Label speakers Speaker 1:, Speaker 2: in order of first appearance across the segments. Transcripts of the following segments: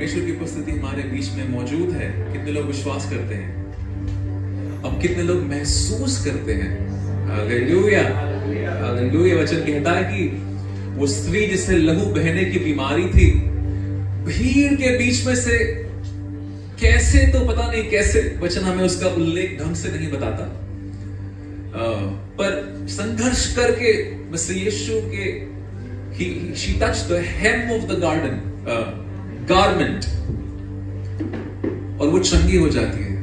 Speaker 1: परमेश्वर की उपस्थिति हमारे बीच में मौजूद है, कितने लोग विश्वास करते हैं? अब कितने लोग महसूस करते हैं? Hallelujah, hallelujah. वचन कहता है कि वो स्त्री जिसे लहू बहने की बीमारी थी, भीड़ के बीच में से कैसे, तो पता नहीं कैसे, वचन हमें उसका उल्लेख ढंग से नहीं बताता, पर संघर्ष करके मसीह यीशु के she touched the hem of the garment और वो चंगी हो जाती है।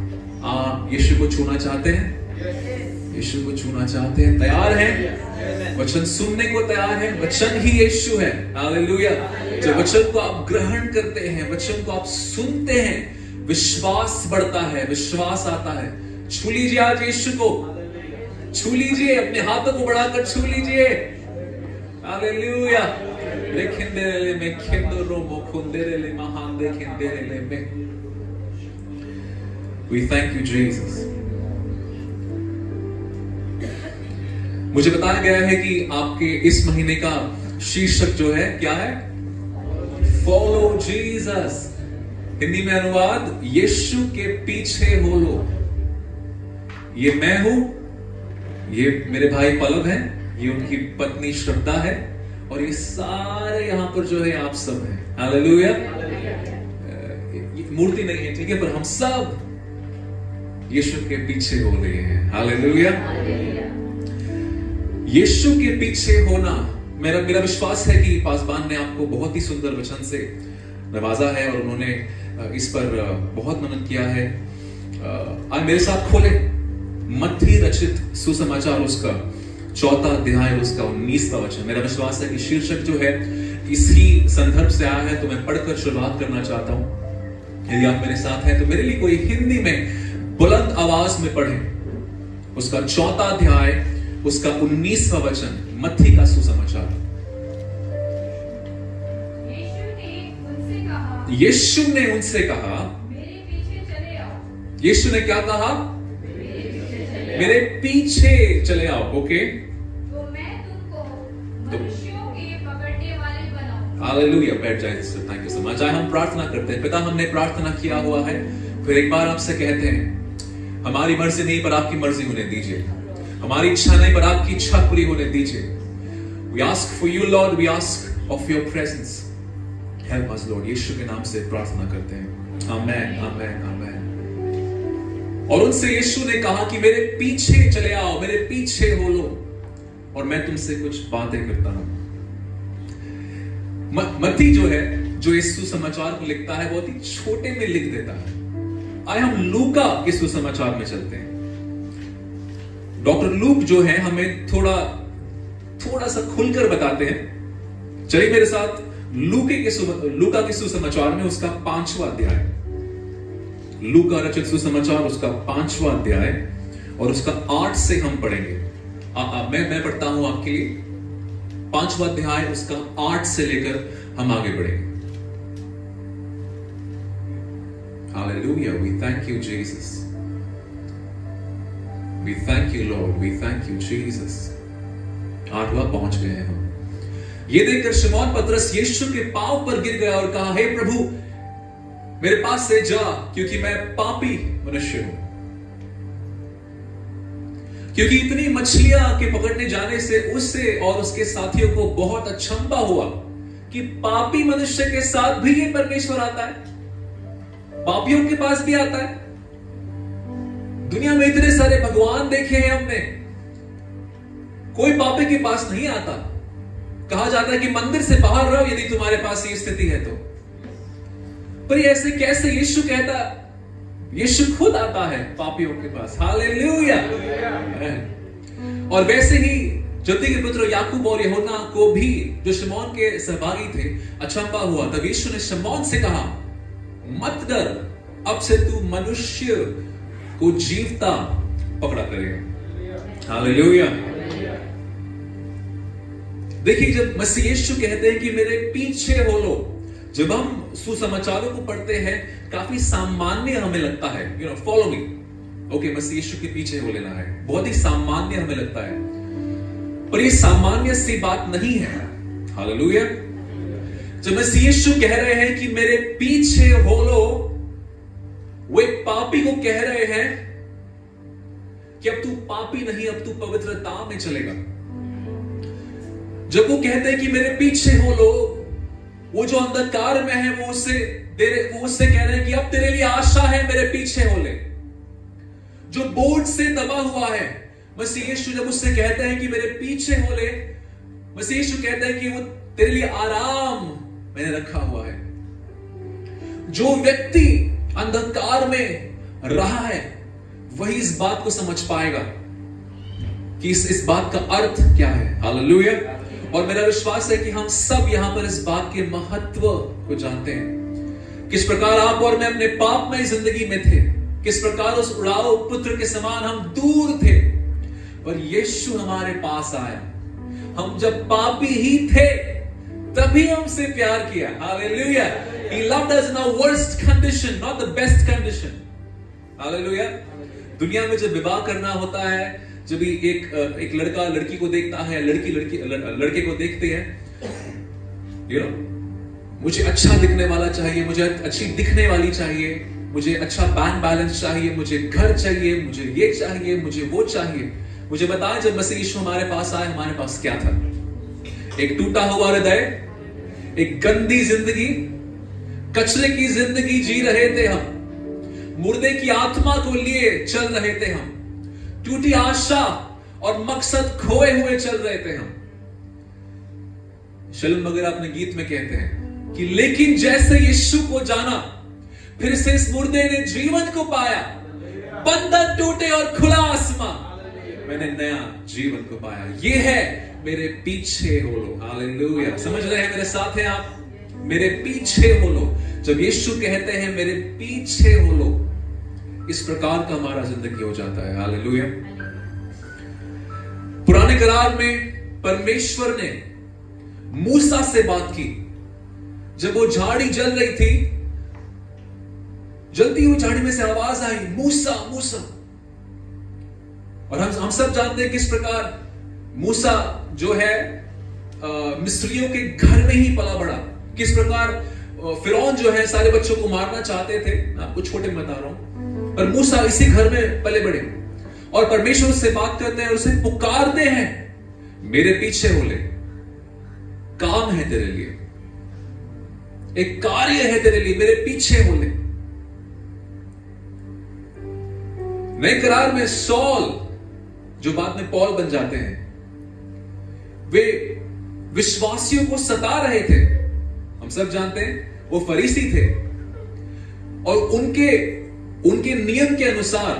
Speaker 1: आप यीशु को छूना चाहते हैं? यीशु को छूना चाहते हैं? तैयार हैं? वचन सुनने को तैयार हैं? वचन ही यीशु है। हालेलुया। जब वचन को आप ग्रहण करते हैं, वचन को आप सुनते हैं, विश्वास बढ़ता है, विश्वास आता है। छू लीजिए आज यीशु को, छू लीजिए, अपने हाथों को बढ़ाकर छू लीजिए। हालेलुया। लेखिंदेले में खेंदरो मोखुंदेले महांदे खेंदेले में। We thank you Jesus। मुझे बताया गया है कि आपके इस महीने का शीर्षक जो है क्या है? Follow Jesus। हिंदी में अनुवाद, यीशु के पीछे हो लो। ये मैं हूं, ये मेरे भाई पलव हैं, ये उनकी पत्नी श्रद्धा है, और ये सारे यहां पर जो है आप सब हैं। हालेलुया। मूर्ति नहीं है, ठीक है, पर हम सब यीशु के पीछे हो रहे हैं। हालेलुया। यीशु के पीछे होना, मेरा विश्वास है कि पासवान ने आपको बहुत ही सुंदर वचन से नवाजा है और उन्होंने इस पर बहुत मनन किया है। आज मेरे साथ खोले मत्ती रचित सुसमाचार उसका 4वां अध्याय उसका 19वां वचन। मेरा विश्वास है कि शीर्षक जो है इसी संदर्भ से आया है, तो मैं पढ़कर शुरुआत करना चाहता हूं। यदि आप मेरे साथ हैं तो मेरे लिए कोई हिंदी में बुलंद आवाज में पढ़ें उसका 4वां अध्याय उसका 19वां वचन, मत्ती का सुसमाचार। यीशु ने उनसे कहा,
Speaker 2: मेरे पीछे चले आओ।
Speaker 1: यीशु ने क्या कहा? मेरे पीछे चले आओ। ओके,
Speaker 2: तो मैं तुमको मनुष्यों के पकड़ने वाले बनाऊंगा।
Speaker 1: हालेलुया। बैठ जाए sister, thank you so much. आइए हम प्रार्थना करते हैं। पिता, हमने प्रार्थना किया हुआ है, फिर एक बार आपसे कहते हैं, हमारी मर्जी नहीं पर आपकी मर्जी होने दीजिए, हमारी इच्छा नहीं पर आपकी इच्छा पूरी होने दीजिए। We ask for you Lord, we ask of your presence, help us Lord। यीशु के नाम से प्रार्थना करते हैं, आमेन, आमेन, आमेन। और उनसे यीशु ने कहा कि मेरे पीछे चले आओ, मेरे पीछे हो लो, और मैं तुमसे कुछ बातें करता हूं। मत्ती जो है, जो इस सुसमाचार को लिखता है, बहुत ही छोटे में लिख देता है। आए हम लूका के सुसमाचार में चलते हैं। डॉक्टर लूक जो है हमें थोड़ा सा खुलकर बताते हैं। चलिए मेरे साथ लूका के सुसमाचार में उसका 5वां अध्याय, लूका रचित सुसमाचार उसका 5वां अध्याय और उसका 8 से हम पढ़ेंगे। मैं पढ़ता हूं आपके लिए 5वां अध्याय उसका 8 से लेकर हम आगे बढ़ेंगे। Hallelujah, we thank you Jesus, we thank you Lord, we thank you Jesus। 8वां पहुंच गए हैं हम। ये देखकर शमौन पतरस यीशु के पांव पर गिर गया और कहा, हे प्रभु मेरे पास से जा, क्योंकि मैं पापी मनुष्य हूं। क्योंकि इतनी मछलियां के पकड़ने जाने से उससे और उसके साथियों को बहुत अचंभा हुआ कि पापी मनुष्य के साथ भी ये परमेश्वर आता है, पापियों के पास भी आता है। दुनिया में इतने सारे भगवान देखे हैं हमने, कोई पापी के पास नहीं आता। कहा जाता है कि मंदिर से बाहर रहो यदि तुम्हारे पास ये स्थिति है तो। पर ऐसे कैसे? यीशु कहता, यीशु खुद आता है पापियों के पास। हालेलुया। और वैसे ही जब्दी के पुत्र याकूब और यूहन्ना को भी, जो शमौन के सहभागी थे, अचंभा हुआ। तब यीशु ने शमौन से कहा, मत डर, अब से तू मनुष्य को जीवता पकड़ा करेगा। हालेलुया। देखिए, जब मसीह यीशु कहते हैं कि मेरे पीछे हो लो, जब हम सुसमाचारों को पढ़ते हैं काफी सामान्य हमें लगता है, फॉलो मी, ओके, मसीह यीशु के पीछे हो लेना है, बहुत ही सामान्य हमें लगता है। पर ये सामान्य सी बात नहीं है। हालेलुया। जब मसीह यीशु कह रहे हैं कि मेरे पीछे हो लो, वो एक पापी को कह रहे हैं कि अब तू पापी नहीं, अब तू पवित्रता में चलेगा। जब वो कहते हैं कि मेरे पीछे हो लो, वो जो अंधकार में है वो उससे कह रहे हैं कि अब तेरे लिए आशा है, मेरे पीछे हो ले। जो बोझ से दबा हुआ है, मसीह यीशु जब उससे कहते हैं कि मेरे पीछे हो ले, मसीह यीशु कहते हैं कि वो तेरे लिए आराम मैंने रखा हुआ है। जो व्यक्ति अंधकार में रहा है वही इस बात को समझ पाएगा कि इस बात का अर्थ क्या है। हालेलुया। और मेरा विश्वास है कि हम सब यहां पर इस बात के महत्व को जानते हैं। किस प्रकार आप और मैं अपने पापमय जिंदगी में थे, किस प्रकार उस उड़ाऊ पुत्र के समान हम दूर थे, पर यीशु हमारे पास आया। हम जब पापी ही थे तभी हमसे प्यार किया। Hallelujah. He loved us in our worst condition, not the best condition. Hallelujah. दुनिया में जब विवाह करना होता है, जब एक लड़का लड़की को देखता है, लड़की लड़के को देखते हैं, मुझे अच्छा दिखने वाला चाहिए, मुझे अच्छी दिखने वाली चाहिए, मुझे अच्छा बैंक बैलेंस चाहिए, मुझे घर चाहिए, मुझे ये चाहिए, मुझे वो चाहिए। मुझे बताएं, जब मसीह यीशु हमारे पास आए, हमारे पास क्या था? एक टूटा हुआ हृदय, एक गंदी जिंदगी, कचरे की जिंदगी जी रहे थे हम, मुर्दे की आत्मा को लिए चल रहे थे हम, टूटी आशा और मकसद खोए हुए चल रहे थे हम। शलम वगैरह अपने गीत में कहते हैं कि लेकिन जैसे यीशु को जाना, फिर से इस मुर्दे ने जीवन को पाया, बंधन टूटे और खुला आसमां, मैंने नया जीवन को पाया। ये है मेरे पीछे हो लो। हालेलुया। समझ रहे हैं? मेरे साथ हैं आप? मेरे पीछे हो लो। जब यीशु कहते हैं मेरे पीछे हो लो, इस प्रकार का हमारा जिंदगी हो जाता है। हालेलुया। पुराने करार में परमेश्वर ने मूसा से बात की। जब वो झाड़ी जल रही थी, जलती हुई झाड़ी में से आवाज आई, मूसा मूसा। और हम सब जानते हैं किस प्रकार मूसा जो है मिस्रियों के घर में ही पला बड़ा। किस प्रकार फिरौन जो है सारे बच्चों को मारना चाहते थे। आपको छोटे में बता रहा हूं, पर मूसा इसी घर में पले बड़े। और परमेश्वर से बात करते हैं, उसे पुकारते हैं, मेरे पीछे हो ले, काम है तेरे लिए, एक कार्य है तेरे लिए, मेरे पीछे हो ले। नए करार में सौल, जो बाद में पौल बन जाते हैं, वे विश्वासियों को सता रहे थे। हम सब जानते हैं वो फरीसी थे और उनके नियम के अनुसार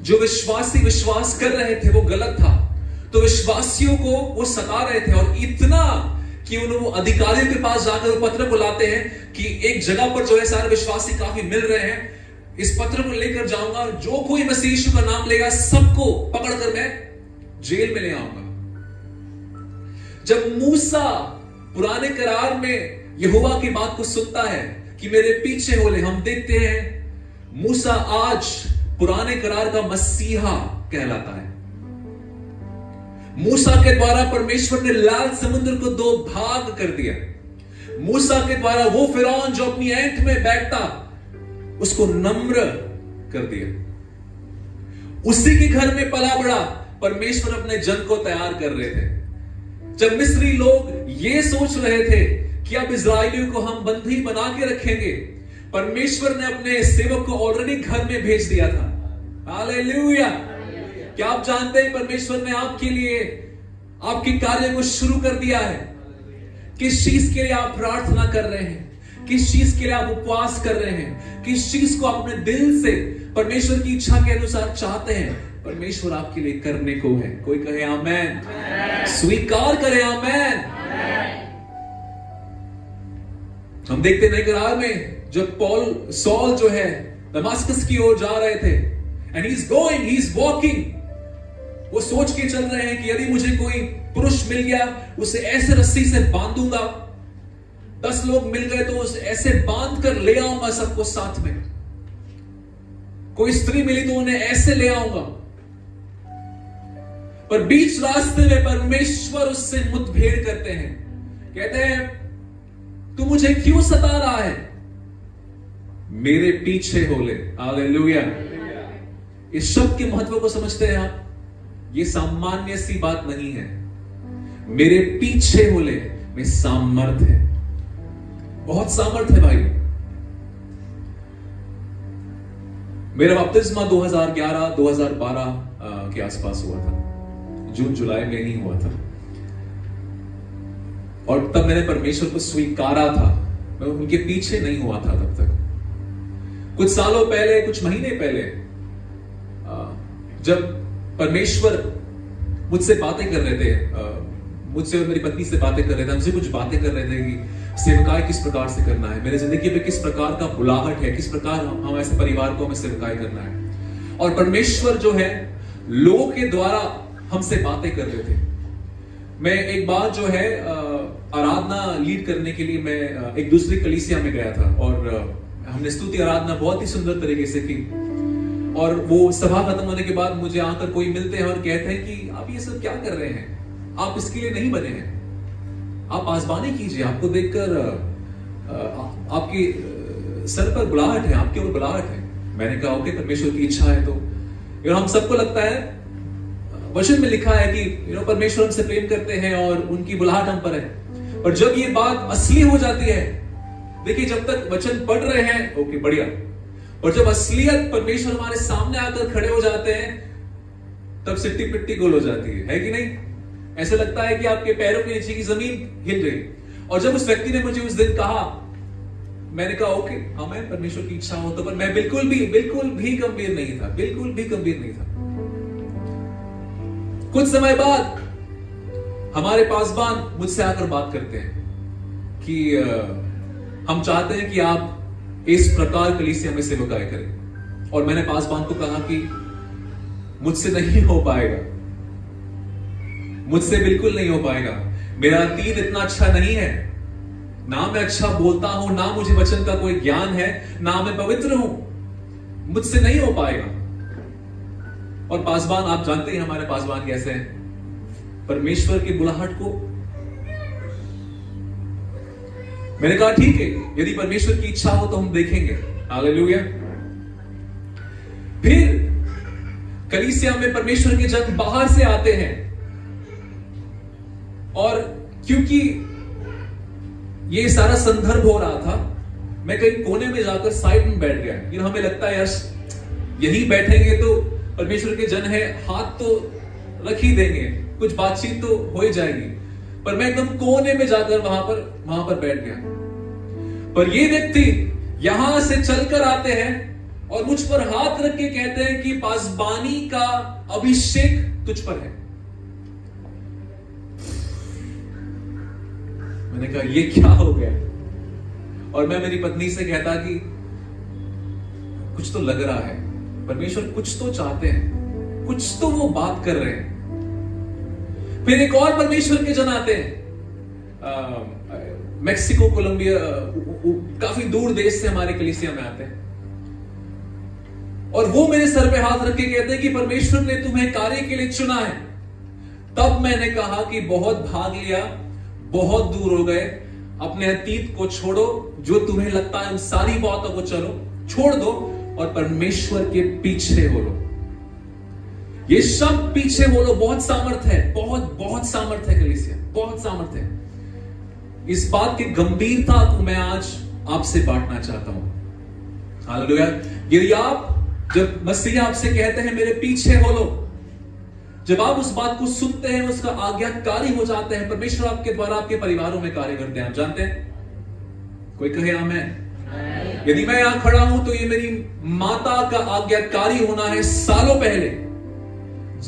Speaker 1: जो विश्वासी विश्वास कर रहे थे वो गलत था। तो विश्वासियों को वो सता रहे थे, और इतना कि उन्होंने अधिकारियों के पास जाकर पत्र को लाते हैं कि एक जगह पर जो है सारे विश्वासी काफी मिल रहे हैं, इस पत्र को लेकर जाऊंगा और जो कोई मसीह यीशु का नाम लेगा सबको पकड़कर मैं जेल में ले आऊंगा। जब मूसा पुराने करार में यहोवा की बात को सुनता है कि मेरे पीछे हो ले, हम देखते हैं मूसा आज पुराने करार का मसीहा कहलाता है। मूसा के द्वारा परमेश्वर ने लाल समुद्र को 2 भाग कर दिया। मूसा के द्वारा वो फिरौन जो अपनी ऐंठ में बैठता, उसको नम्र कर दिया। उसी के घर में पला बड़ा परमेश्वर अपने जन को तैयार कर रहे थे। जब मिस्री लोग ये सोच रहे थे कि अब इजराइलियों को हम बंदी बना के रखेंगे, परमेश्वर ने अपने सेवक को ऑलरेडी घर में भेज दिया था। हालेलुया। क्या आप जानते हैं परमेश्वर ने आपके लिए आपके कार्य को शुरू कर दिया है? किस चीज के लिए आप प्रार्थना कर रहे हैं, किस चीज के लिए आप उपवास कर रहे हैं, किस चीज को अपने दिल से परमेश्वर की इच्छा के अनुसार चाहते हैं, परमेश्वर आपके लिए करने को है। कोई कहे आमेन, स्वीकार करे आमेन। हम देखते नए करार में जब सॉल जो है दमास्कस की ओर जा रहे थे, एंड ही इज वॉकिंग, वो सोच के चल रहे हैं कि यदि मुझे कोई पुरुष मिल गया उसे ऐसे रस्सी से बांधूंगा, 10 लोग मिल गए तो उसे ऐसे बांध कर ले आऊंगा सबको साथ में, कोई स्त्री मिली तो उन्हें ऐसे ले आऊंगा। पर बीच रास्ते में परमेश्वर उससे मुठभेड़ करते हैं कहते हैं तू मुझे क्यों सता रहा है, मेरे पीछे हो ले। हालेलुया। इस शब्द के महत्व को समझते हैं आप? ये सामान्य सी बात नहीं है। मेरे पीछे हो ले में सामर्थ है, बहुत सामर्थ है भाई। मेरा बपतिस्मा 2011-2012 के आसपास हुआ था, जून जुलाई में ही हुआ था। और तब मैंने परमेश्वर को स्वीकारा था, मैं उनके पीछे नहीं हुआ था तब तक। कुछ सालों पहले, कुछ महीने पहले, जब परमेश्वर मुझसे बातें कर रहे थे, मुझसे और मेरी पत्नी से बातें कर रहे थे, हमसे कुछ बातें कर रहे थे कि सेवकाई किस प्रकार से करना है, मेरे जिंदगी में किस प्रकार का बुलाहट है, किस प्रकार हम ऐसे परिवार को हमें सेवकाई करना है। और परमेश्वर जो है लोगों के द्वारा हमसे बातें कर रहे थे। मैं एक बार जो है आराधना लीड करने के लिए मैं एक दूसरी कलीसिया में गया था, और हमने स्तुति आराधना बहुत ही सुंदर तरीके से की। और वो सभा खत्म होने के बाद मुझे आकर कोई मिलते हैं और कहते हैं कि आप ये सब क्या कर रहे हैं, आप इसके लिए नहीं बने हैं, आप आजमाने कीजिए, आपको देखकर आपकी सर पर बुलाहट है, आपके ऊपर बुलाहट है। मैंने कहा ओके, परमेश्वर की इच्छा है। तो हम सबको लगता है, वचन में लिखा है कि परमेश्वर हमसे प्रेम करते हैं और उनकी बुलाहट हम पर है। और जब ये बात असली हो जाती है, देखिए जब तक वचन पढ़ रहे हैं ओके बढ़िया, और जब असलियत परमेश्वर हमारे सामने आकर खड़े हो जाते हैं, तब सिट्टी पिट्टी गोल हो जाती है कि नहीं? ऐसा लगता है कि आपके पैरों के नीचे की जमीन हिल रही। और जब उस व्यक्ति ने मुझे उस दिन कहा, मैंने कहा ओके, हमें परमेश्वर की इच्छा हो तो, पर मैं बिल्कुल भी गंभीर नहीं था, बिल्कुल भी गंभीर नहीं था। कुछ समय बाद हमारे पासवान मुझसे आकर बात करते हैं कि हम चाहते हैं कि आप इस प्रकार कलीसिया में सेवकाई करें। और मैंने पासवान को कहा कि मुझसे नहीं हो पाएगा, मुझसे बिल्कुल नहीं हो पाएगा। मेरा अतीत इतना अच्छा नहीं है, ना मैं अच्छा बोलता हूं, ना मुझे वचन का कोई ज्ञान है, ना मैं पवित्र हूं, मुझसे नहीं हो पाएगा। और पासवान, आप जानते हैं हमारे पासवान कैसे हैं, परमेश्वर की बुलाहट को। मैंने कहा ठीक है, यदि परमेश्वर की इच्छा हो तो हम देखेंगे। हालेलुया। फिर कलीसिया में परमेश्वर के जन बाहर से आते हैं, और क्योंकि ये सारा संदर्भ हो रहा था, मैं कहीं कोने में जाकर साइड में बैठ गया। फिर हमें लगता है यार यही बैठेंगे तो परमेश्वर के जन है, हाथ तो रख ही देंगे, कुछ बातचीत तो हो ही जाएगी। पर मैं एकदम कोने में जाकर वहां पर बैठ गया। पर ये व्यक्ति यहां से चलकर आते हैं और मुझ पर हाथ रख के कहते हैं कि पासबानी का अभिषेक तुझ पर है। मैंने कहा ये क्या हो गया? और मैं मेरी पत्नी से कहता कि कुछ तो लग रहा है, परमेश्वर कुछ तो चाहते हैं, कुछ तो वो बात कर रहे हैं। फिर एक और परमेश्वर के जन आते हैं, मेक्सिको, कोलंबिया, काफी दूर देश से हमारे कलीसिया में आते हैं, और वो मेरे सर पे हाथ रख के कहते हैं कि परमेश्वर ने तुम्हें कार्य के लिए चुना है। तब मैंने कहा कि बहुत भाग लिया, बहुत दूर हो गए, अपने अतीत को छोड़ो, जो तुम्हें लगता है उन सारी बातों को चलो छोड़ दो और परमेश्वर के पीछे हो लो। ये सब पीछे बोलो, बहुत सामर्थ है, बहुत सामर्थ है कलीसिया, बहुत सामर्थ है। इस बात की गंभीरता को मैं आज आपसे बांटना चाहता हूं। हालेलुया। यदि आप, जब मसीह आपसे कहते हैं मेरे पीछे हो लो, जब आप उस बात को सुनते हैं, उसका आज्ञाकारी हो जाते हैं, परमेश्वर आपके द्वारा आपके परिवारों में कार्य करते हैं। आप जानते हैं? कोई कहे आमेन। यदि मैं यहां खड़ा हूं तो ये मेरी माता का आज्ञाकारी होना है। सालों पहले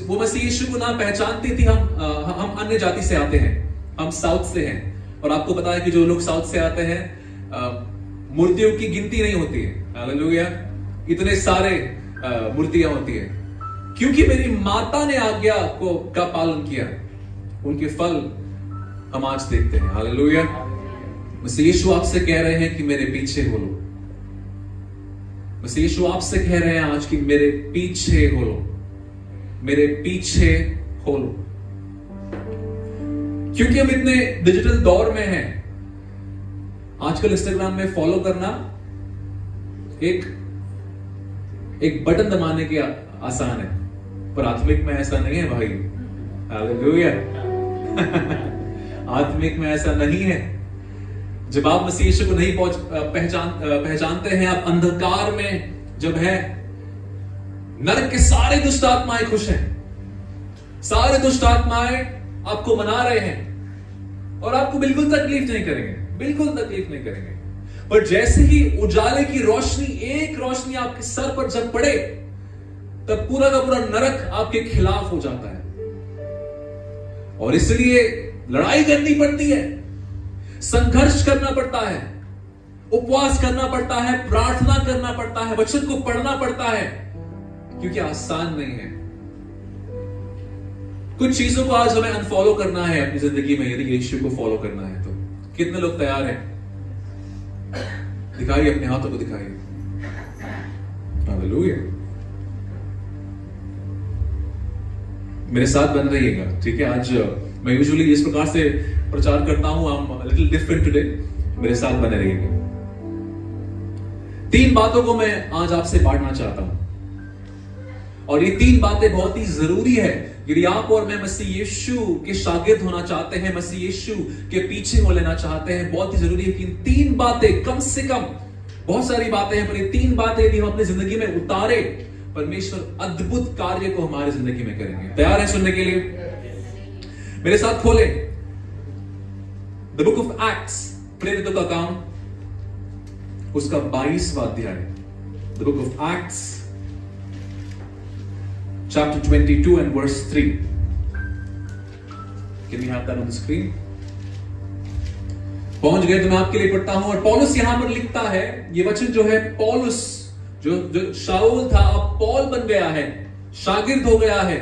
Speaker 1: वो मसीह यीशु को ना पहचानती थी। हम अन्य जाति से आते हैं, हम साउथ से हैं, और आपको पता है कि जो लोग साउथ से आते हैं, मूर्तियों की गिनती नहीं होती है। हालेलुया। इतने सारे मूर्तियां होती है, क्योंकि मेरी माता ने आज्ञा का पालन किया। उनके फल हम आज देखते हैं। हालेलुया। मसीह यीशु आपसे कह रहे हैं कि मेरे पीछे हो लो। मसीह यीशु आपसे कह रहे हैं आज कि मेरे पीछे हो लो, मेरे पीछे हो लो। क्योंकि हम इतने डिजिटल दौर में हैं, आजकल इंस्टाग्राम में फॉलो करना एक बटन दबाने के आसान है, पर आत्मिक में ऐसा नहीं है भाई। हालेलुया। आत्मिक में ऐसा नहीं है। जब आप मसीह यीशु को नहीं पहचानते हैं, आप अंधकार में जब है, नरक के सारे दुष्ट आत्माएं खुश हैं, सारे दुष्ट आत्माएं आपको मना रहे हैं और आपको बिल्कुल तकलीफ नहीं करेंगे, बिल्कुल तकलीफ नहीं करेंगे। पर जैसे ही उजाले की रोशनी, एक रोशनी आपके सर पर जब पड़े, तब पूरा का पूरा नरक आपके खिलाफ हो जाता है। और इसलिए लड़ाई करनी पड़ती है, संघर्ष करना पड़ता है, उपवास करना पड़ता है, प्रार्थना करना पड़ता है, वचन को पढ़ना पड़ता है, क्योंकि आसान नहीं है। कुछ चीजों को आज हमें अनफॉलो करना है अपनी जिंदगी में, यदि यीशु को फॉलो करना है तो। कितने लोग तैयार हैं? दिखाइए, अपने हाथों को दिखाइए। हालेलुया। मेरे साथ बन रहिएगा, ठीक है? आज मैं यूजुअली इस प्रकार से प्रचार करता हूं, I am little different today. मेरे साथ बने रहिएगा। 3 बातों को मैं आज आपसे बांटना चाहता हूं, और ये 3 बातें बहुत ही जरूरी है। यदि आप और मैं मसीह यीशु के शागिर्द होना चाहते हैं, मसीह यीशु के पीछे हो लेना चाहते हैं, बहुत ही जरूरी है कि इन 3 बातें, कम से कम, बहुत सारी बातें हैं पर ये 3 बातें यदि हम अपनी जिंदगी में उतारे, परमेश्वर अद्भुत कार्य को हमारी जिंदगी में करेंगे। तैयार है सुनने के लिए? मेरे साथ खोले द बुक ऑफ एक्ट्स, प्रेरितों का काम, उसका 22वां अध्याय। The book of acts chapter 22 and verse 3. Can we have that on the screen? पहुंच गए तो मैं आपके लिए पढ़ता हूं। और पौलुस यहां पर लिखता है, ये वचन जो है, पौलुस जो शाऊल था अब पौल बन गया है, शागिर्द हो गया है,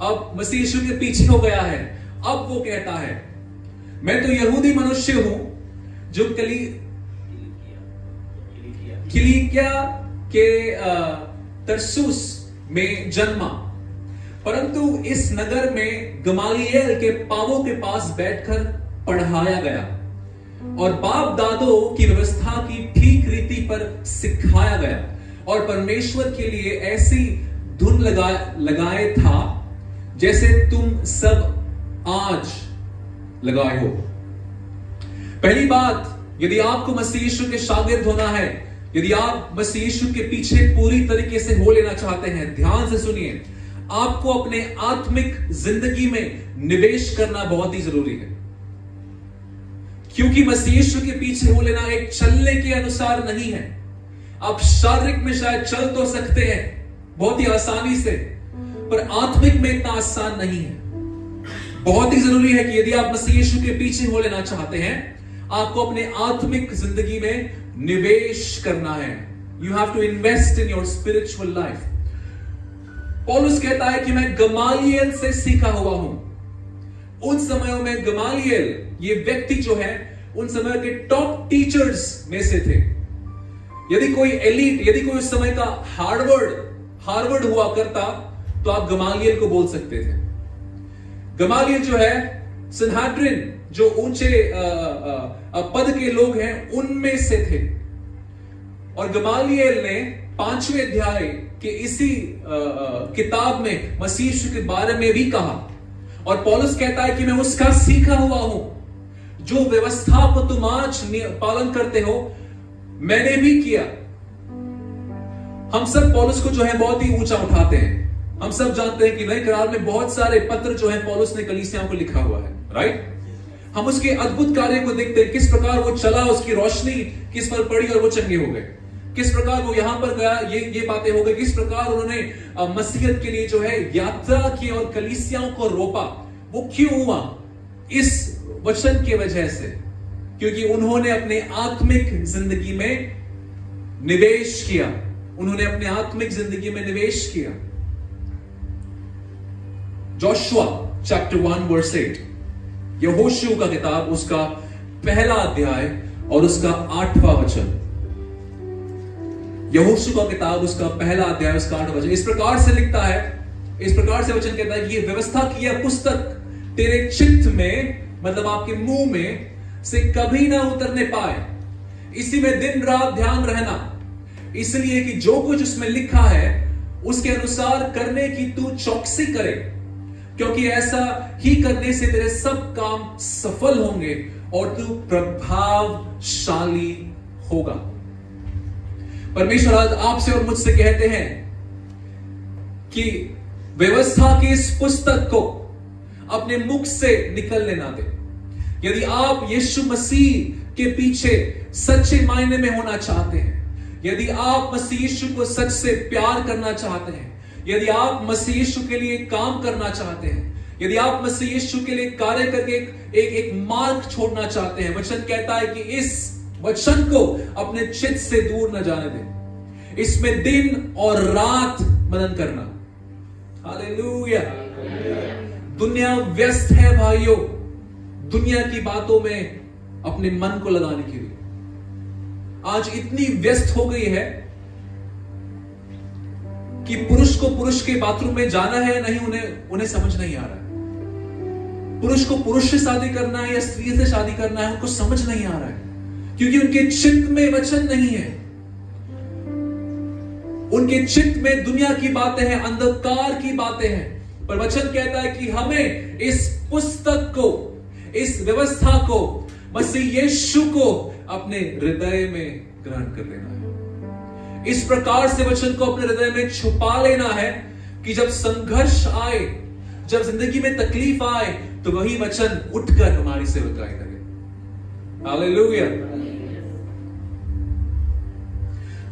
Speaker 1: अब मसीह यीशु के पीछे हो गया है। अब वो कहता है, मैं तो यहूदी मनुष्य हूं जो किलिकिया के तरसुस में जन्मा, परंतु इस नगर में गमालिएल के पांवों के पास बैठकर पढ़ाया गया और बाप दादों की व्यवस्था की ठीक रीति पर सिखाया गया, और परमेश्वर के लिए ऐसी धुन लगाए था जैसे तुम सब आज लगाए हो। पहली बात, यदि आपको मसीह यीशु के शागिर्द होना है, यदि आप मसीह यीशु के पीछे पूरी तरीके से हो लेना चाहते हैं, ध्यान से सुनिए, आपको अपने आत्मिक जिंदगी में निवेश करना बहुत ही जरूरी है। क्योंकि मसीह यीशु के पीछे हो लेना एक चलने के अनुसार नहीं है। आप शारीरिक में शायद चल तो सकते हैं बहुत ही आसानी से, पर आत्मिक में इतना आसान नहीं है। बहुत ही जरूरी है कि यदि आप मसीह यीशु के पीछे हो लेना चाहते हैं, आपको अपने आत्मिक जिंदगी में निवेश करना है। You have to invest in your spiritual life. पौलुस कहता है कि मैं गमालिएल से सीखा हुआ हूं। उन समयों में गमालिएल, ये व्यक्ति जो है, उन समय के टॉप टीचर्स में से थे। यदि कोई एलीट, यदि कोई उस समय का हार्वर्ड हुआ करता, तो आप गमालिएल को बोल सकते थे। गमालिएल जो है, सनहेड्रिन, जो ऊंचे पद के लोग हैं, उनमें से थे। और गमालिएल ने 5वें अध्याय के इसी किताब में मसीह यीशु के बारे में भी कहा, और पौलुस कहता है कि मैं उसका सीखा हुआ हूं। जो व्यवस्था को तुम आज पालन करते हो, मैंने भी किया। हम सब पौलुस को जो है बहुत ही ऊंचा उठाते हैं। हम सब जानते हैं कि नए करार में बहुत सारे पत्र जो है पौलुस ने कलीसियाओं को लिखा हुआ है, राइट? हम उसके अद्भुत कार्य को देखते हैं, किस प्रकार वो चला, उसकी रोशनी किस पर पड़ी और वो चंगे हो गए, किस प्रकार वो यहां पर गया, ये बातें हो गई, किस प्रकार उन्होंने मसीहत के लिए जो है यात्रा की और कलीसियाओं को रोपा। वो क्यों हुआ? इस वचन की वजह से, क्योंकि उन्होंने अपने आत्मिक जिंदगी में निवेश किया। उन्होंने अपने आत्मिक जिंदगी में निवेश किया। जोशुआ चैप्टर 1 वर्स 8, यहोशू का किताब, उसका पहला अध्याय और उसका 8वां वचन। यहोशू का किताब, उसका पहला अध्याय, उसका 8वां वचन इस प्रकार से लिखता है, इस प्रकार से वचन कहता है कि ये व्यवस्था की यह पुस्तक तेरे चित्त में मतलब आपके मुंह में से कभी ना उतरने पाए, इसी में दिन रात ध्यान रहना, इसलिए कि जो कुछ उसमें लिखा है उसके अनुसार करने की तू चौकसी करे, क्योंकि ऐसा ही करने से तेरे सब काम सफल होंगे और तू प्रभावशाली होगा। परमेश्वर आज आपसे और मुझसे कहते हैं कि व्यवस्था की इस पुस्तक को अपने मुख से निकलने ना दे। यदि आप यीशु मसीह के पीछे सच्चे मायने में होना चाहते हैं, यदि आप मसीह यीशु को सच से प्यार करना चाहते हैं, यदि आप मसीह यीशु के लिए काम करना चाहते हैं, यदि आप मसीह यीशु के लिए कार्य करके एक मार्ग छोड़ना चाहते हैं, वचन कहता है कि इस वचन को अपने चित्त से दूर न जाने दें, इसमें दिन और रात मनन करना। हालेलुया। दुनिया व्यस्त है भाइयों, दुनिया की बातों में अपने मन को लगाने के लिए आज इतनी व्यस्त हो गई है कि पुरुष को पुरुष के बाथरूम में जाना है नहीं, उन्हें समझ नहीं आ रहा है। पुरुष को पुरुष से शादी करना है या स्त्री से शादी करना है, उनको समझ नहीं आ रहा है, क्योंकि उनके चित्त में वचन नहीं है। उनके चित्त में दुनिया की बातें हैं, अंधकार की बातें हैं। पर वचन कहता है कि हमें इस पुस्तक को, इस व्यवस्था को, मसीह यीशु को अपने हृदय में ग्रहण कर लेना है। इस प्रकार से वचन को अपने हृदय में छुपा लेना है कि जब संघर्ष आए, जब जिंदगी में तकलीफ आए, तो वही वचन उठकर हमारी सेवकाई करे। हालेलुया।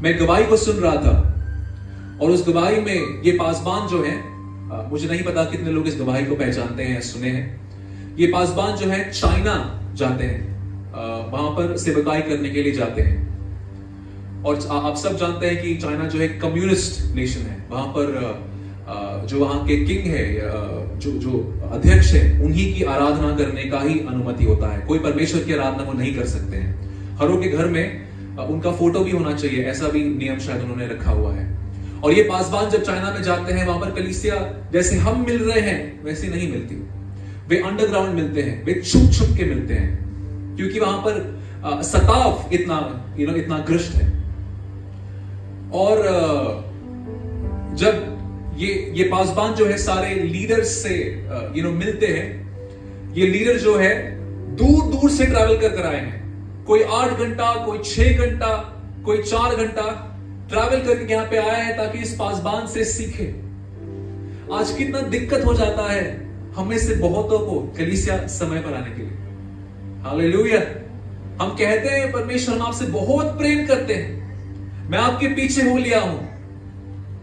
Speaker 1: मैं गवाही को सुन रहा था और उस गवाही में ये पासबान जो है, मुझे नहीं पता कितने लोग इस गवाही को पहचानते हैं, सुने हैं। ये पासबान जो है चाइना जाते हैं, वहां पर सेवकाई करने के लिए जाते हैं। और आप सब जानते हैं कि चाइना जो है कम्युनिस्ट नेशन है। वहां पर जो वहां के किंग है, जो अध्यक्ष है, उन्हीं की आराधना करने का ही अनुमति होता है। कोई परमेश्वर की आराधना वो नहीं कर सकते हैं। हरों के घर में उनका फोटो भी होना चाहिए, ऐसा भी नियम शायद उन्होंने रखा हुआ है। और ये पासबान जब चाइना में जाते हैं, वहां पर कलीसिया जैसे हम मिल रहे हैं वैसे नहीं मिलती। वे अंडरग्राउंड मिलते हैं, वे छुप छुप के मिलते हैं, क्योंकि वहां पर सताव इतना ग्रस्त है। और जब ये पासबान जो है सारे लीडर्स से मिलते हैं, ये लीडर जो है दूर दूर से ट्रैवल कर आए हैं। कोई 8 घंटा, कोई 6 घंटा, कोई 4 घंटा ट्रैवल करके यहां पे आया है ताकि इस पासबान से सीखे। आज कितना दिक्कत हो जाता है हमें से बहुतों को कलीसिया समय पर आने के लिए। हालेलुया। हम कहते हैं परमेश्वर हम आपसे बहुत प्रेम करते हैं, मैं आपके पीछे हो लिया हूं,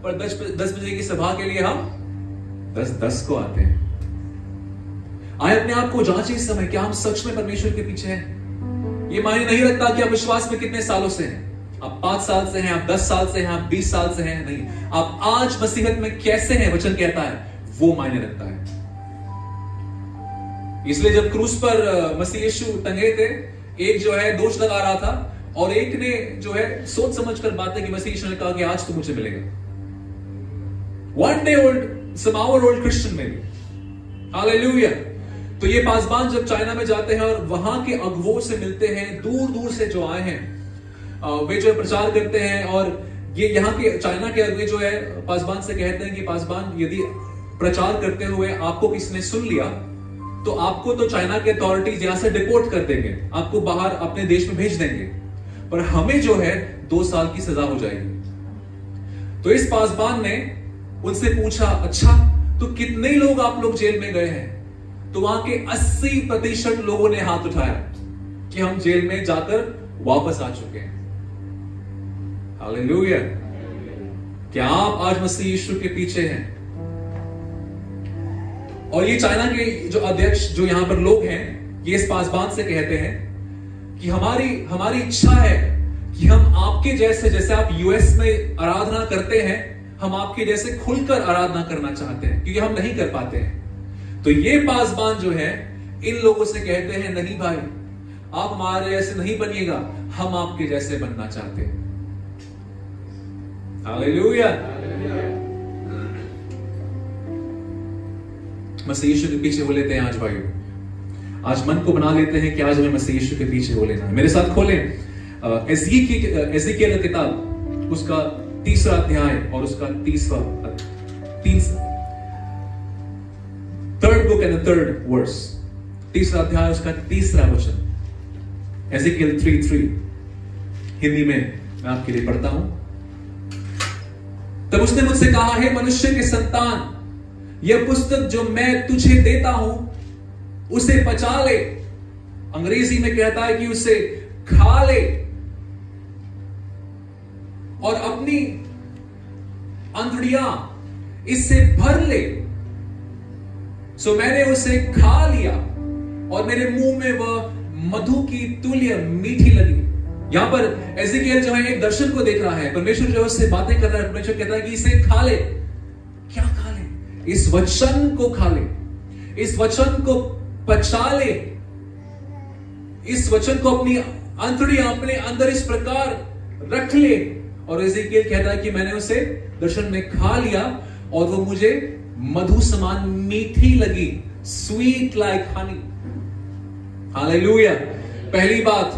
Speaker 1: पर 10 बजे की सभा के लिए हम 10 को आते हैं। आए अपने आप को जांचें इस समय, क्या हम सच में परमेश्वर के पीछे हैं? ये मायने नहीं रखता कि आप विश्वास में कितने सालों से हैं। आप 5 साल से हैं, आप 10 साल से हैं, आप 20 साल से हैं, नहीं, आप आज मसीहत में कैसे हैं, वचन कहता है वो मायने रखता है। इसलिए जब क्रूस पर मसीह यीशु टंगे थे, एक जो है दोष लगा रहा था और एक ने जो है सोच समझकर बातें की। मसीह यीशु ने कहा कि आज तो मुझे मिलेगा। One day old, some hour old Christian maybe. Hallelujah. तो ये पासबान जब चाइना में जाते हैं और वहां के अगुवों से मिलते हैं, दूर दूर से जो आए हैं, वे जो प्रचार करते हैं। और ये यहाँ के चाइना के अगुवे जो है पासबान से कहते हैं कि पासबान, यदि प्रचार करते हुए आपको किसी ने सुन लिया तो आपको तो चाइना के अथॉरिटीज यहां से डिपोर्ट कर देंगे, आपको बाहर अपने देश में भेज देंगे, पर हमें जो है 2 साल की सजा हो जाएगी। तो इस पासबान ने उनसे पूछा, अच्छा तो कितने लोग आप लोग जेल में गए हैं? तो वहां के 80% लोगों ने हाथ उठाया कि हम जेल में जाकर वापस आ चुके हैं। हालेलुया। क्या आप आज मसीह यीशु के पीछे हैं? और ये चाइना के जो अध्यक्ष, जो यहां पर लोग हैं, ये इस पासबान से कहते हैं कि हमारी इच्छा है कि हम आपके जैसे आप यूएस में आराधना करते हैं, हम आपके जैसे खुलकर आराधना करना चाहते हैं, क्योंकि हम नहीं कर पाते हैं। तो ये पासबान जो है इन लोगों से कहते हैं, नहीं भाई, आप हमारे जैसे नहीं बनिएगा, हम आपके जैसे बनना चाहते हैं। हालेलुया। मसीह यीशु के पीछे हो लेते हैं आज भाइयों। आज मन को बना लेते हैं कि आज हमें मसीह यीशु के पीछे हो लेना है। मेरे साथ खोलें एज़ेकियेल की किताब, उसका 3रा अध्याय और उसका 3rd book and the 3rd verse, 3रा अध्याय उसका 3रा वचन। एज़ेकियेल 3:3 हिंदी में मैं आपके लिए पढ़ता हूं। तब उसने मुझसे कहा, हे मनुष्य के संतान, यह पुस्तक जो मैं तुझे देता हूं उसे पचा ले। अंग्रेजी में कहता है कि उसे खा ले और अपनी अंतड़ियां इससे भर ले। सो मैंने उसे खा लिया और मेरे मुंह में वह मधु की तुल्य मीठी लगी। यहां पर एज़ेकियेल जो है एक दर्शन को देख रहा है। परमेश्वर जो है उससे बातें कर रहा है। परमेश्वर कहता है कि इसे खा ले। क्या खा ले? इस वचन को खा ले, इस वचन को पचा ले, इस वचन को अपनी अंतड़ियां अपने अंदर इस प्रकार रख ले। और एज़ेकियेल कहता है कि मैंने उसे दर्शन में खा लिया और वो मुझे मधु समान मीठी लगी, स्वीट लाइक हनी। हालेलुया। पहली बात,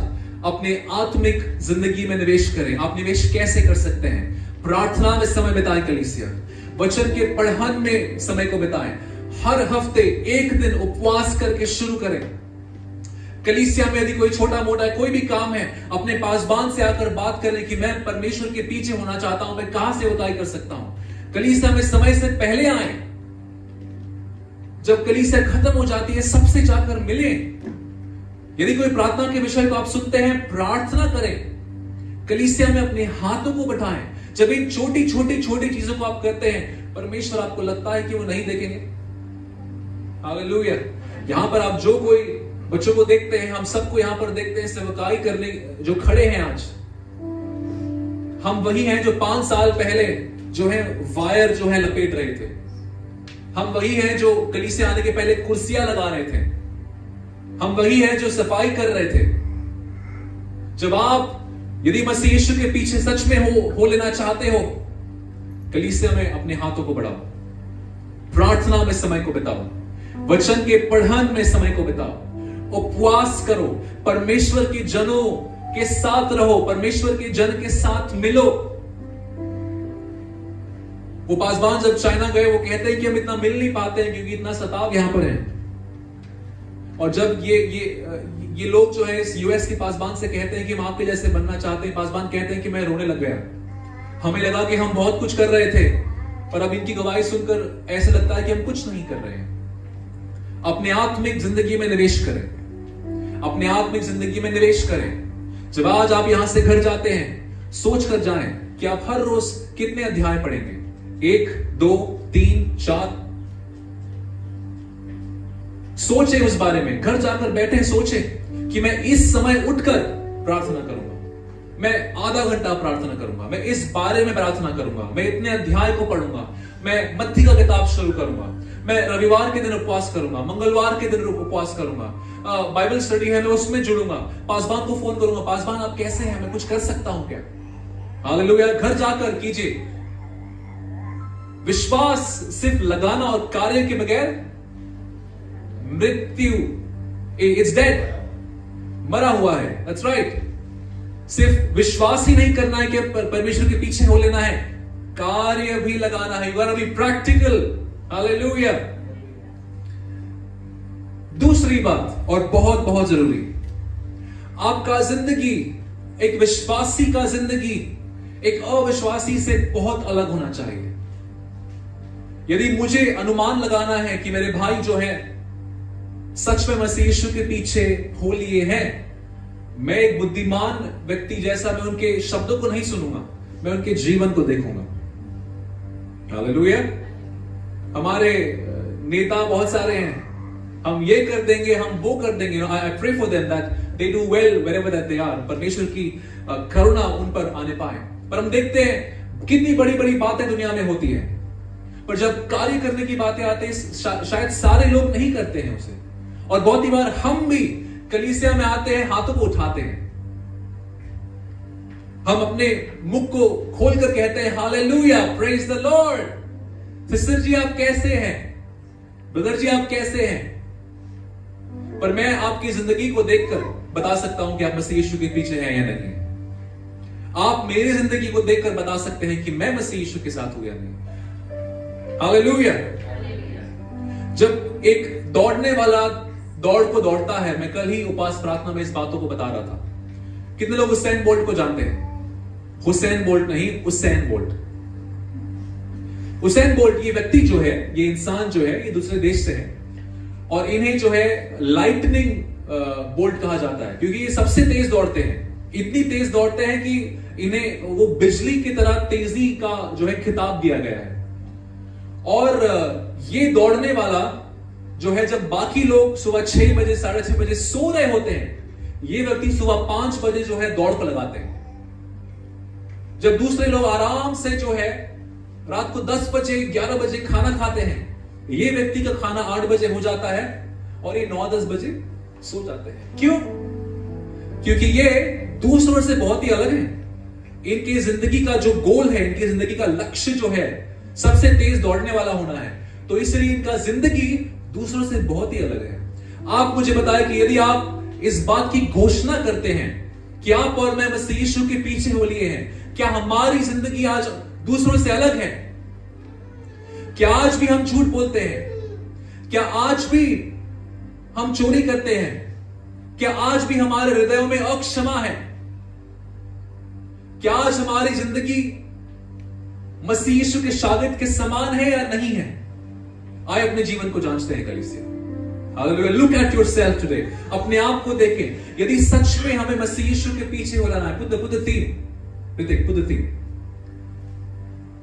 Speaker 1: अपने आत्मिक जिंदगी में निवेश करें। आप निवेश कैसे कर सकते हैं? प्रार्थना में समय बिताएं कलीसिया, वचन के पढ़न में समय को बिताएं। हर हफ्ते एक दिन उपवास करके शुरू करें। कलीसिया में यदि कोई छोटा मोटा कोई भी काम है, अपने पासबान से आकर बात करें कि मैं परमेश्वर के पीछे होना चाहता हूं, मैं कहां से उताई कर सकता हूं। कलीसिया में समय से पहले आए, जब कलीसिया खत्म हो जाती है सबसे जाकर मिले। यदि कोई प्रार्थना के विषय को आप सुनते हैं, प्रार्थना करें। कलीसिया में अपने हाथों को बढ़ाएं। जब इन छोटी छोटी छोटी चीजों को आप करते हैं, परमेश्वर आपको लगता है कि वो नहीं देखेंगे। हालेलुया। यहां पर आप जो कोई बच्चों को देखते हैं, हम सबको यहां पर देखते हैं सेवकाई करने जो खड़े हैं आज, हम वही हैं जो 5 साल पहले जो है वायर जो है लपेट रहे थे। हम वही हैं जो कलीसिया आने के पहले कुर्सियां लगा रहे थे। हम वही हैं जो सफाई कर रहे थे। जब आप यदि मसीह यीशु के पीछे सच में हो लेना चाहते हो, कलीसिया में अपने हाथों को बढ़ाओ, प्रार्थना में समय को बिताओ, वचन के पढ़न में समय को बिताओ, उपवास करो, परमेश्वर के जनों के साथ रहो, परमेश्वर के जन के साथ मिलो। वो पासबान जब चाइना गए, वो कहते हैं कि हम इतना मिल नहीं पाते हैं क्योंकि इतना सताव यहां पर है। और जब ये लोग जो है इस यूएस के पासबान से कहते हैं कि हम आपके जैसे बनना चाहते हैं, पासबान कहते हैं कि मैं रोने लग गया। हमें लगा कि हम बहुत कुछ कर रहे थे, पर अब इनकी गवाही सुनकर ऐसा लगता है कि हम कुछ नहीं कर रहे हैं। अपने आत्मिक जिंदगी में निवेश करें, अपने आत्मिक जिंदगी में निवेश करें। जब आज आप यहां से घर जाते हैं, सोच कर जाएं कि आप हर रोज कितने अध्याय पढ़ेंगे। 1, 2, 3, 4। सोचें उस बारे में। घर जाकर बैठे सोचें कि मैं इस समय उठकर प्रार्थना करूंगा, मैं आधा घंटा प्रार्थना करूंगा, मैं इस बारे में प्रार्थना करूंगा, मैं इतने अध्याय को पढ़ूंगा, मैं मत्ती का किताब शुरू करूंगा, मैं रविवार के दिन उपवास करूंगा, मंगलवार के दिन उपवास करूंगा, बाइबल स्टडी है मैं उसमें जुड़ूंगा, पासबान को फोन करूंगा, पासबान आप कैसे हैं, मैं कुछ कर सकता हूं क्या? हालेलुया। घर जाकर कीजिए। विश्वास सिर्फ लगाना और कार्य के बगैर मृत्यु, इट्स डेड, मरा हुआ है। That's right. सिर्फ विश्वास ही नहीं करना है कि परमेश्वर के पीछे हो लेना है, कार्य भी लगाना है। You R be practical. Hallelujah. दूसरी बात और बहुत बहुत जरूरी, आपका जिंदगी, एक विश्वासी का जिंदगी एक अविश्वासी से बहुत अलग होना चाहिए। यदि मुझे अनुमान लगाना है कि मेरे भाई जो है सच में मसीह यीशु के पीछे हो लिए हैं, मैं एक बुद्धिमान व्यक्ति जैसा मैं उनके शब्दों को नहीं सुनूंगा, मैं उनके जीवन को देखूंगा। हालेलुया। हमारे नेता बहुत सारे हैं, हम ये कर देंगे, हम वो कर देंगे। I pray for them that they do well wherever that they are. परमेश्वर की करुणा उन पर आने पाए। पर हम देखते हैं कितनी बड़ी बड़ी बातें दुनिया में होती है, पर जब कार्य करने की बातें आते हैं शायद सारे लोग नहीं करते हैं उसे। और बहुत ही बार हम भी कलीसिया में आते हैं, हाथों को उठाते हैं, हम अपने मुख को खोलकर कहते हैं hallelujah, praise the Lord. Sister ji आप कैसे हैं, ब्रदर जी आप कैसे हैं, पर मैं आपकी जिंदगी को देखकर बता सकता हूं कि आप मसीह यीशु के पीछे हैं या नहीं। आप मेरी जिंदगी को देखकर बता सकते हैं कि मैं मसीह यीशु के साथ हूं या नहीं। हालेलुया। जब एक दौड़ने वाला दौड़ को दौड़ता है, मैं कल ही उपास प्रार्थना में इस बातों को बता रहा था। कितने लोग हुसैन बोल्ट को जानते हैं? हुसैन बोल्ट नहीं, उसेन बोल्ट। हुसैन बोल्ट ये व्यक्ति जो है, ये इंसान जो है, ये दूसरे देश से है और इन्हें जो है लाइटनिंग बोल्ट कहा जाता है, क्योंकि ये सबसे तेज दौड़ते हैं। इतनी तेज दौड़ते हैं कि इन्हें वो बिजली की तरह तेजी का जो है खिताब दिया गया है। और ये दौड़ने वाला जो है, जब बाकी लोग सुबह 6 बजे 6:30 बजे सो रहे होते हैं, ये व्यक्ति सुबह 5 बजे जो है दौड़ को लगाते हैं। जब दूसरे लोग आराम से जो है रात को 10 बजे 11 बजे खाना खाते हैं, ये व्यक्ति का खाना 8 बजे हो जाता है और ये 9-10 बजे सो जाते हैं। क्यों? क्योंकि ये दूसरों से बहुत ही अलग है। इनकी जिंदगी का जो गोल है, इनकी जिंदगी का लक्ष्य जो है, सबसे तेज दौड़ने वाला होना है। तो इसलिए इनका जिंदगी दूसरों से बहुत ही अलग है। आप मुझे बताएं कि यदि आप इस बात की घोषणा करते हैं कि आप और मैं मसीह यीशु के पीछे हो लिए हैं, क्या हमारी जिंदगी आज दूसरों से अलग है? क्या आज भी हम झूठ बोलते हैं? क्या आज भी हम चोरी करते हैं? क्या आज भी हमारे हृदयों में अक्षमा है? क्या आज हमारी जिंदगी मसीह यीशु के शागिर्द के समान है या नहीं है? आए अपने जीवन को जांचते हैं कलीसिया। Hallelujah. Look at yourself today. अपने आप को देखें। यदि सच में हमें मसीह यीशु के पीछे हो लाना है, put the theme।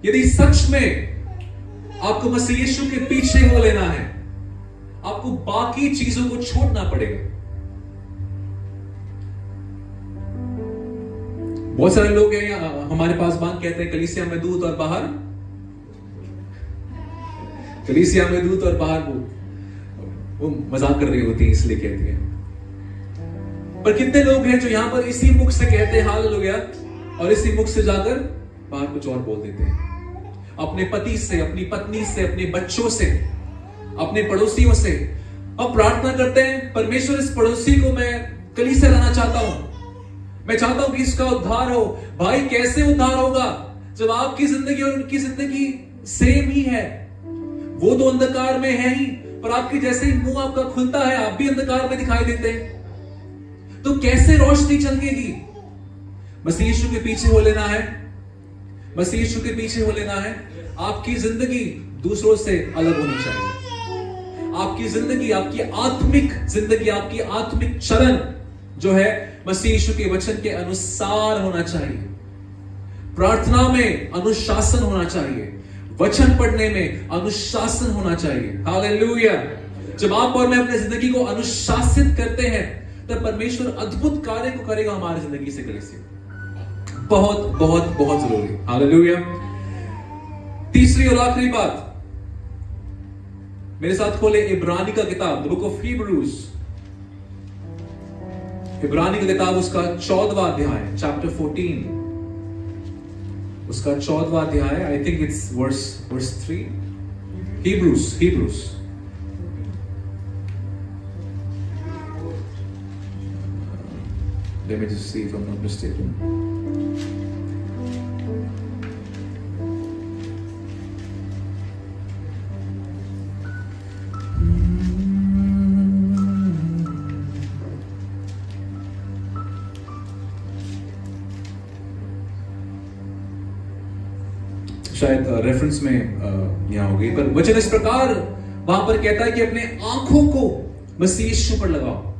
Speaker 1: यदि सच में आपको मसीह यीशु के पीछे हो लेना है, आपको बाकी चीजों को छोड़ना पड़ेगा। बहुत सारे लोग हैं हमारे पास बात कहते हैं, कलीसिया में दूध और बाहर, कलीसिया में दूध और बाहर वो मजाक कर रही होती है इसलिए कहती है। पर कितने लोग हैं जो यहां पर इसी मुख से कहते हैं हालेलुया और इसी मुख से जाकर बाहर कुछ और बोल देते हैं। अपने पति से, अपनी पत्नी से, अपने बच्चों से, अपने पड़ोसियों से अब प्रार्थना करते हैं, परमेश्वर इस पड़ोसी को मैं कलीसिया लाना चाहता हूं, मैं चाहता हूं कि इसका उद्धार हो। भाई कैसे उद्धार होगा जब आपकी जिंदगी और उनकी जिंदगी सेम ही है? वो तो अंधकार में है ही, पर आपके जैसे ही मुंह आपका खुलता है, आप भी अंधकार में दिखाई देते हैं। तो कैसे रोशनी चमकेगी? मसीह यीशु के पीछे हो लेना है, मसीह यीशु के पीछे हो लेना है। आपकी जिंदगी दूसरों से अलग होनी चाहिए। आपकी जिंदगी, आपकी आत्मिक जिंदगी, आपकी आत्मिक चरण जो है मसीह यीशु के वचन के अनुसार होना चाहिए। प्रार्थना में अनुशासन होना चाहिए, वचन पढ़ने में अनुशासन होना चाहिए। हालेलुया। जब आप और मैं अपनी जिंदगी को अनुशासित करते हैं, तब परमेश्वर अद्भुत कार्य को करेगा हमारी जिंदगी से। कलीसिया बहुत बहुत बहुत जरूरी। हालेलुया। तीसरी और आखिरी बात, मेरे साथ खोले इब्रानी का किताब, द बुक ऑफ हीब्रूज। इब्रानी की किताब, उसका 14वां अध्याय, चैप्टर 14, उसका 14वां अध्याय, I think it's verse 3। Hebrews let me just see if I'm not mistaken. शायद रेफरेंस में यहां हो गई, पर वचन इस प्रकार वहां पर कहता है कि अपने आंखों को मसीह यीशु पर लगाओ।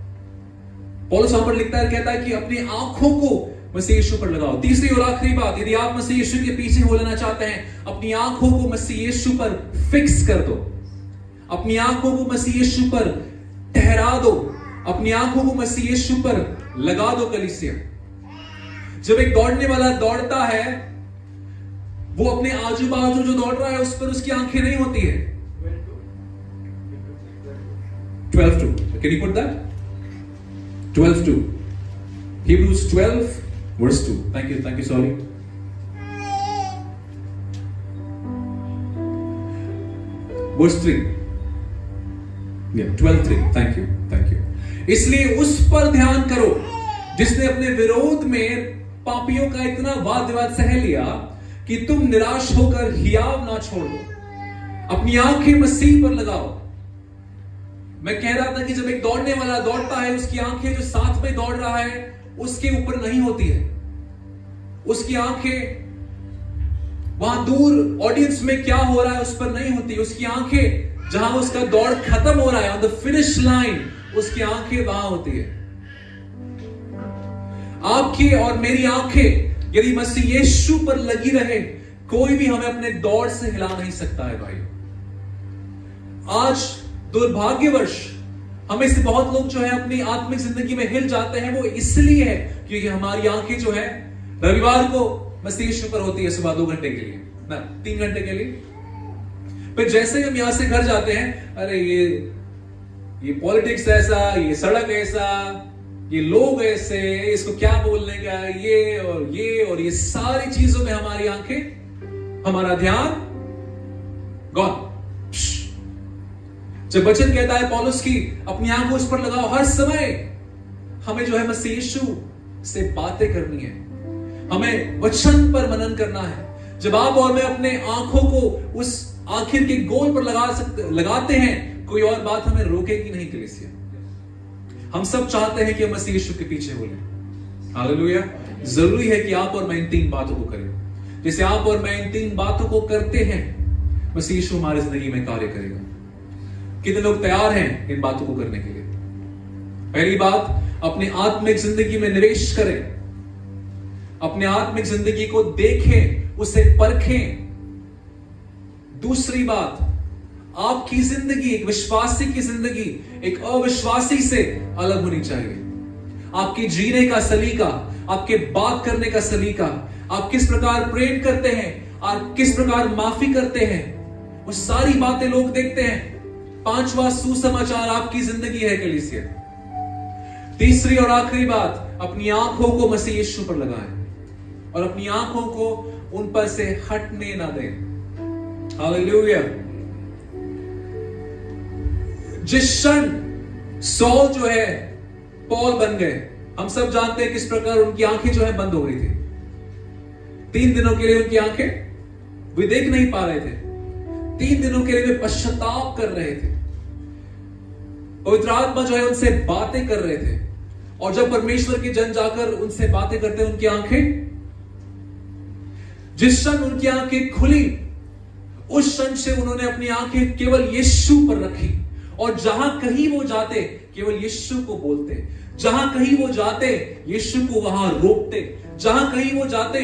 Speaker 1: पौलुस वहां पर लिखता है, कहता है कि अपनी आंखों को मसीह यीशु पर लगाओ। तीसरी और आखिरी बात, यदि आप मसीह यीशु के पीछे हो लेना चाहते हैं, अपनी आंखों को मसीह यीशु पर फिक्स कर दो, अपनी आंखों को मसीह यीशु पर ठहरा दो, अपनी आंखों को मसीह यीशु पर लगा दो। कलीसिया, जब एक दौड़ने वाला दौड़ता है, वो अपने आजू बाजू जो दौड़ रहा है उस पर उसकी आंखें नहीं होती है। 12:2, can you put that? 12:2, Hebrews 12 verse 2. Thank you, sorry. Verse 3. Yeah, 12:3. Thank you. इसलिए उस पर ध्यान करो जिसने अपने विरोध में पापियों का इतना वाद विवाद सह लिया कि तुम निराश होकर हियाव ना छोड़ दो। अपनी आंखें मसीह पर लगाओ। मैं कह रहा था कि जब एक दौड़ने वाला दौड़ता है, उसकी आंखें जो साथ में दौड़ रहा है उसके ऊपर नहीं होती है। उसकी आंखें वहां दूर ऑडियंस में क्या हो रहा है उस पर नहीं होती। उसकी आंखें जहां उसका दौड़ खत्म हो रहा है, ऑन द फिनिश लाइन, उसकी आंखें वहां होती है। आपकी और मेरी आंखें यदि मसीह यीशु पर लगी रहे, कोई भी हमें अपने दौड़ से हिला नहीं सकता है भाई। आज दुर्भाग्यवश हमें से बहुत लोग जो है अपनी आत्मिक जिंदगी में हिल जाते हैं। वो इसलिए है क्योंकि हमारी आंखें जो है रविवार को मसीह यीशु पर होती है, सुबह 2 घंटे के लिए ना 3 घंटे के लिए। फिर जैसे ही हम यहां से घर जाते हैं, अरे ये पॉलिटिक्स ऐसा, ये सड़क ऐसा, ये लोग ऐसे, इसको क्या बोलने का, ये और ये सारी चीजों में हमारी आंखें, हमारा ध्यान गॉन। जब वचन कहता है पौलुस की अपनी आंखों उस पर लगाओ, हर समय हमें जो है मसीह यीशु से बातें करनी है, हमें वचन पर मनन करना है। जब आप और मैं अपने आंखों को उस आखिर के गोल पर लगाते हैं, कोई और बात हमें रोकेगी नहीं। कलीसिया, हम सब चाहते हैं कि हम मसीह यीशु के पीछे बोले। हालेलुया। जरूरी है कि आप और मैं इन 3 बातों को करें। जैसे आप और मैं इन 3 बातों को करते हैं, मसीह यीशु हमारी जिंदगी में कार्य करेगा। कितने लोग तैयार हैं इन बातों को करने के लिए? पहली बात, अपनी आत्मिक जिंदगी में निवेश करें। अपने आत्मिक जिंदगी को देखें, उसे परखें। दूसरी बात, आपकी जिंदगी, एक विश्वासी की जिंदगी एक अविश्वासी से अलग होनी चाहिए। आपके जीने का सलीका, आपके बात करने का सलीका, आप किस प्रकार प्रेम करते हैं, आप किस प्रकार माफी करते हैं, वो सारी बातें लोग देखते हैं। 5वां सुसमाचार आपकी जिंदगी है कलीसिया। तीसरी और आखिरी बात, अपनी आंखों को मसीह यीशु पर लगाएं और अपनी आंखों को उन पर से हटने ना दें। हालेलुया। जिस क्षण सौल जो है पौल बन गए, हम सब जानते हैं किस प्रकार उनकी आंखें जो है बंद हो गई थी। 3 दिनों के लिए उनकी आंखें वे देख नहीं पा रहे थे। 3 दिनों के लिए वे पश्चाताप कर रहे थे। पवित्र आत्मा जो है उनसे बातें कर रहे थे, और जब परमेश्वर के जन जाकर उनसे बातें करते, उनकी आंखें, जिस क्षण उनकी आंखें खुली, उस क्षण से उन्होंने अपनी आंखें केवल यीशु पर रखी, और जहां कहीं वो जाते केवल यीशु को बोलते, जहां कहीं वो जाते यीशु को वहां रोकते, जहां कहीं वो जाते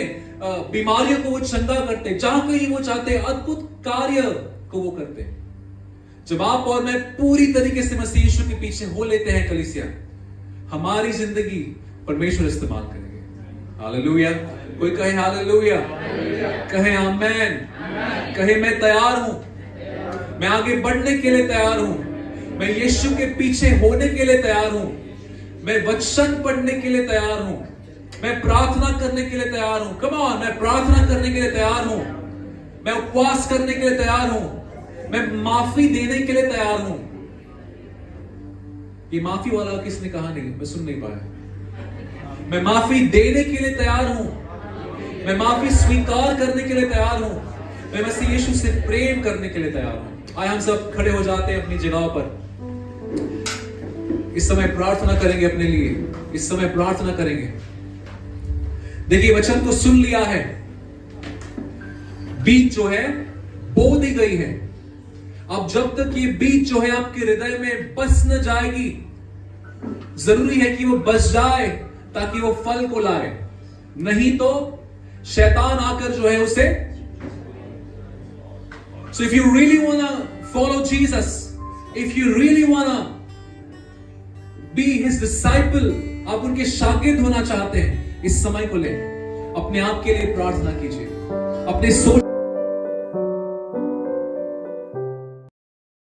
Speaker 1: बीमारियों को वो चंगा करते, जहां कहीं वो जाते अद्भुत कार्य को वो करते। जब आप और मैं पूरी तरीके से मसीह यीशु के पीछे हो लेते हैं कलीसिया, हमारी जिंदगी परमेश्वर इस्तेमाल करेंगे। हालेलुया। कोई कहे हालेलुया, कहे आमेन, कहे मैं तैयार हूं, मैं आगे बढ़ने के लिए तैयार हूं, मैं यीशु के पीछे होने के लिए तैयार हूं, मैं वचन पढ़ने के लिए तैयार हूं, मैं प्रार्थना करने के लिए तैयार हूं। कम ऑन, मैं प्रार्थना करने के लिए तैयार हूं, मैं उपवास करने के लिए तैयार हूं, मैं माफी देने के लिए तैयार हूं। ये माफी वाला किसने कहा? नहीं, मैं सुन नहीं पाया। मैं माफी देने के लिए तैयार हूं, मैं माफी स्वीकार करने के लिए तैयार हूं, मैं मसीह यीशु से प्रेम करने के लिए तैयार हूं। आए हम सब खड़े हो जाते हैं अपनी जगहों पर। इस समय प्रार्थना करेंगे अपने लिए, इस समय प्रार्थना करेंगे। देखिए, वचन को सुन लिया है, बीज जो है बो दी गई है। अब जब तक ये बीज जो है आपके हृदय में बस न जाएगी, जरूरी है कि वो बस जाए ताकि वो फल को लाए, नहीं तो शैतान आकर जो है उसे। So if you really wanna follow Jesus, if you really wanna be his disciple, आप उनके शागिर्द होना चाहते हैं, इस समय को ले अपने आप के लिए प्रार्थना कीजिए, अपने सोच